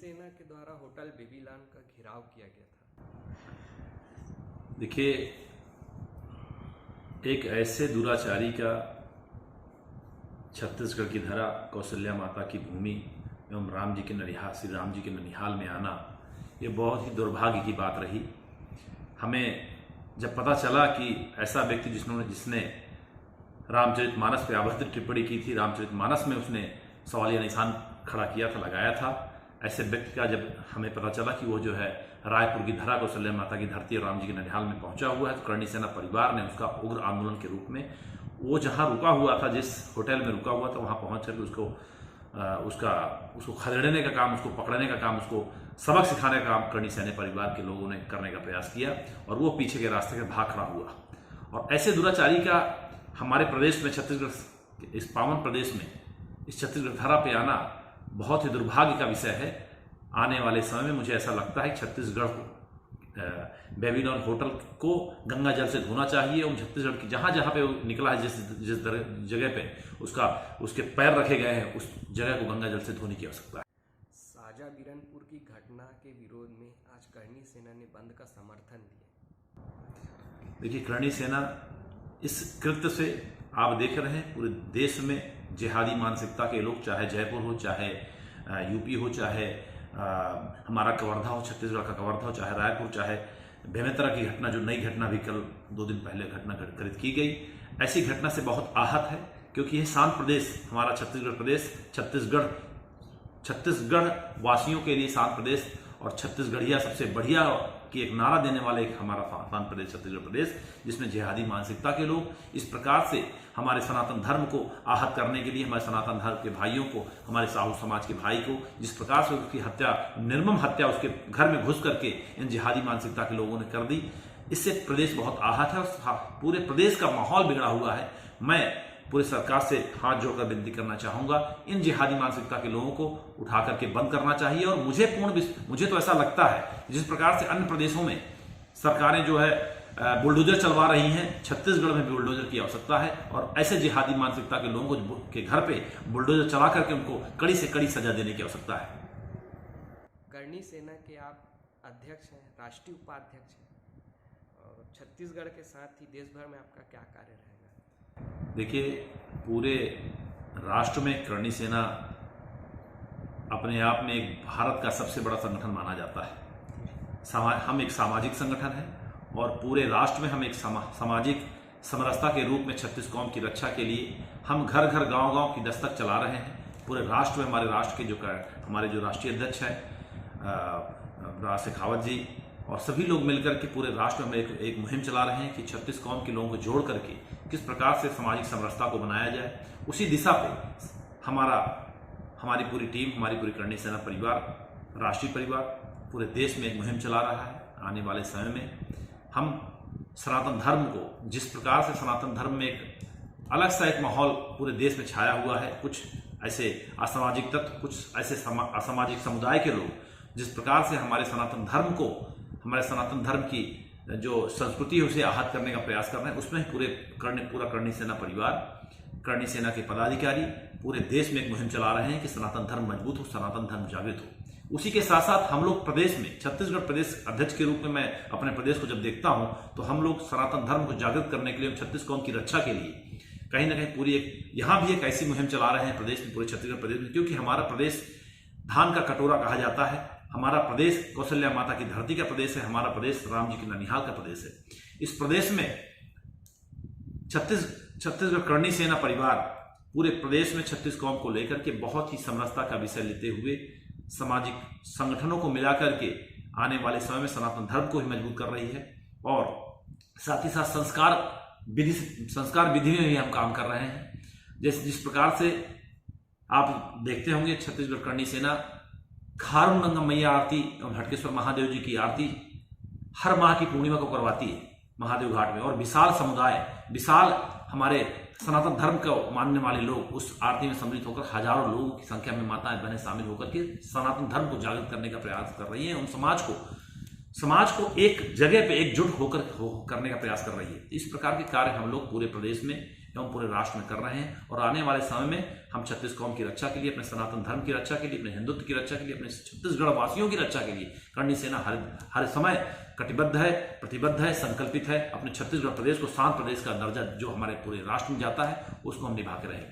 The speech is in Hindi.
सेना के द्वारा होटल बेबीलोन का घेराव किया गया था। देखिए, एक ऐसे दुराचारी का छत्तीसगढ़ की धरा, कौशल्या माता की भूमि एवं राम जी के ननिहाल, श्री राम जी के ननिहाल में आना, ये बहुत ही दुर्भाग्य की बात रही। हमें जब पता चला कि ऐसा व्यक्ति जिसने रामचरितमानस पे अभद्र टिप्पणी की थी, रामचरितमानस में उसने सवालिया निशान खड़ा किया था, लगाया था, ऐसे व्यक्ति का जब हमें पता चला कि वो जो है रायपुर की धरा, कौशल्या माता की धरती और राम जी के ननिहाल में पहुंचा हुआ है, तो करणी सेना परिवार ने उसका उग्र आंदोलन के रूप में वो जहां रुका हुआ था, जिस होटल में रुका हुआ था, वहां पहुंच करके उसको खदेड़ने का काम, उसको पकड़ने का काम, उसको सबक सिखाने का काम करणी सेना परिवार के लोगों ने करने का प्रयास किया और वो पीछे के रास्ते से भाग खड़ा हुआ। और ऐसे दुराचारी का हमारे प्रदेश में, छत्तीसगढ़, इस पावन प्रदेश में, इस छत्तीसगढ़ धरा पे आना बहुत ही दुर्भाग्य का विषय है। आने वाले समय में मुझे ऐसा लगता है कि छत्तीसगढ़ को बेबीलोन होटल को गंगा जल से धोना चाहिए और छत्तीसगढ़ की जहां जहां पे निकला है, जिस जगह पे उसके पैर रखे गए हैं, उस जगह को गंगा जल से धोने की आवश्यकता है। साजा बीरनपुर की घटना के विरोध में आज करणी सेना ने बंद का समर्थन दिया। देखिए, करणी सेना इस कृत्य से, आप देख रहे हैं, पूरे देश में जिहादी मानसिकता के लोग, चाहे जयपुर हो, चाहे यूपी हो, चाहे हमारा कवर्धा हो, छत्तीसगढ़ का कवर्धा हो, चाहे रायपुर, चाहे बेमेतरा की घटना, जो नई घटना भी कल 2 दिन पहले घटना घटित की गई, ऐसी घटना से बहुत आहत है। क्योंकि यह शांत प्रदेश, हमारा छत्तीसगढ़ प्रदेश, छत्तीसगढ़ वासियों के लिए शांत प्रदेश और छत्तीसगढ़िया सबसे बढ़िया की एक नारा देने वाले एक हमारा शांत प्रदेश छत्तीसगढ़ प्रदेश, जिसमें जिहादी मानसिकता के लोग इस प्रकार से हमारे सनातन धर्म को आहत करने के लिए, हमारे सनातन धर्म के भाइयों को, हमारे साहू समाज के भाई को, जिस प्रकार से उसकी हत्या, निर्मम हत्या उसके घर में घुस करके इन जिहादी मानसिकता के लोगों ने कर दी, इससे प्रदेश बहुत आहत है और पूरे प्रदेश का माहौल बिगड़ा हुआ है। मैं पूरे सरकार से हाथ जोड़कर विनती करना चाहूंगा, इन जिहादी मानसिकता के लोगों को उठा करके बंद करना चाहिए। और मुझे तो ऐसा लगता है, जिस प्रकार से अन्य प्रदेशों में सरकारें जो है बुलडोजर चलवा रही हैं, छत्तीसगढ़ में भी बुलडोजर की आवश्यकता है और ऐसे जिहादी मानसिकता के लोगों को के घर पे बुलडोजर चला करके उनको कड़ी से कड़ी सजा देने की आवश्यकता है। करणी सेना के आप अध्यक्ष हैं, राष्ट्रीय उपाध्यक्ष हैं, और छत्तीसगढ़ के साथ ही देश भर में आपका क्या कार्य रहेगा? देखिए, पूरे राष्ट्र में करणी सेना अपने आप में एक भारत का सबसे बड़ा संगठन माना जाता है। हम एक सामाजिक संगठन है और पूरे राष्ट्र में हम एक सामाजिक समरसता के रूप में 36 कौम की रक्षा के लिए हम घर घर, गांव गांव की दस्तक चला रहे हैं। पूरे राष्ट्र में हमारे जो राष्ट्रीय अध्यक्ष हैं राज शेखावत जी और सभी लोग मिलकर के पूरे राष्ट्र में एक मुहिम चला रहे हैं कि 36 कौम के लोगों को जोड़ करके किस प्रकार से सामाजिक समरसता को बनाया जाए। उसी दिशा पे हमारी पूरी टीम, हमारी पूरी करणी सेना परिवार, राष्ट्रीय परिवार पूरे देश में एक मुहिम चला रहा है। आने वाले समय में हम सनातन धर्म को, जिस प्रकार से सनातन धर्म में एक अलग सा एक माहौल पूरे देश में छाया हुआ है, कुछ ऐसे असामाजिक तत्व, कुछ ऐसे असामाजिक समुदाय के लोग जिस प्रकार से हमारे सनातन धर्म को, हमारे सनातन धर्म की जो संस्कृति है उसे आहत करने का प्रयास कर रहे हैं, उसमें पूरा करणी सेना परिवार, करणी सेना के पदाधिकारी पूरे देश में एक मुहिम चला रहे हैं कि सनातन धर्म मजबूत हो, सनातन धर्म जागृत हो। उसी के साथ साथ हम लोग प्रदेश में, छत्तीसगढ़ प्रदेश अध्यक्ष के रूप में मैं अपने प्रदेश को जब देखता हूं तो हम लोग सनातन धर्म को जागृत करने के लिए, 36 कौम की रक्षा के लिए कहीं ना कहीं यहां भी एक ऐसी मुहिम चला रहे हैं प्रदेश में, पूरे छत्तीसगढ़ प्रदेश में, क्योंकि हमारा प्रदेश धान का कटोरा कहा जाता है। हमारा प्रदेश कौशल्या माता की धरती का प्रदेश है, हमारा प्रदेश राम जी के ननिहाल का प्रदेश है। इस प्रदेश में छत्तीसगढ़ करणी सेना परिवार पूरे प्रदेश में 36 कौम को लेकर के बहुत ही समरसता का विषय लेते हुए सामाजिक संगठनों को मिलाकर के आने वाले समय में सनातन धर्म को ही मजबूत कर रही है और साथ ही साथ संस्कार विधि में भी हम काम कर रहे हैं। जिस प्रकार से आप देखते होंगे, छत्तीसगढ़ करणी सेना खारून गंगा मैया आरती एवं हटकेश्वर महादेव जी की आरती हर माह की पूर्णिमा को करवाती है महादेव घाट में, और विशाल हमारे सनातन धर्म को मानने वाले लोग उस आरती में सम्मिलित होकर हजारों लोगों की संख्या में माताएं बहनें शामिल होकर के सनातन धर्म को जागृत करने का प्रयास कर रही हैं, उन समाज को समाज को एक जगह पे एकजुट होकर करने का प्रयास कर रही है। इस प्रकार के कार्य हम लोग पूरे प्रदेश में एवं पूरे राष्ट्र में कर रहे हैं और आने वाले समय में हम छत्तीस कौम की रक्षा के लिए, अपने सनातन धर्म की रक्षा के लिए, अपने हिंदुत्व की रक्षा के लिए, अपने छत्तीसगढ़ वासियों की रक्षा के लिए करणी सेना हर समय कटिबद्ध है, प्रतिबद्ध है, संकल्पित है। अपने छत्तीसगढ़ प्रदेश को शांत प्रदेश का दर्जा जो हमारे पूरे राष्ट्र में जाता है उसको हम निभा के रहेंगे।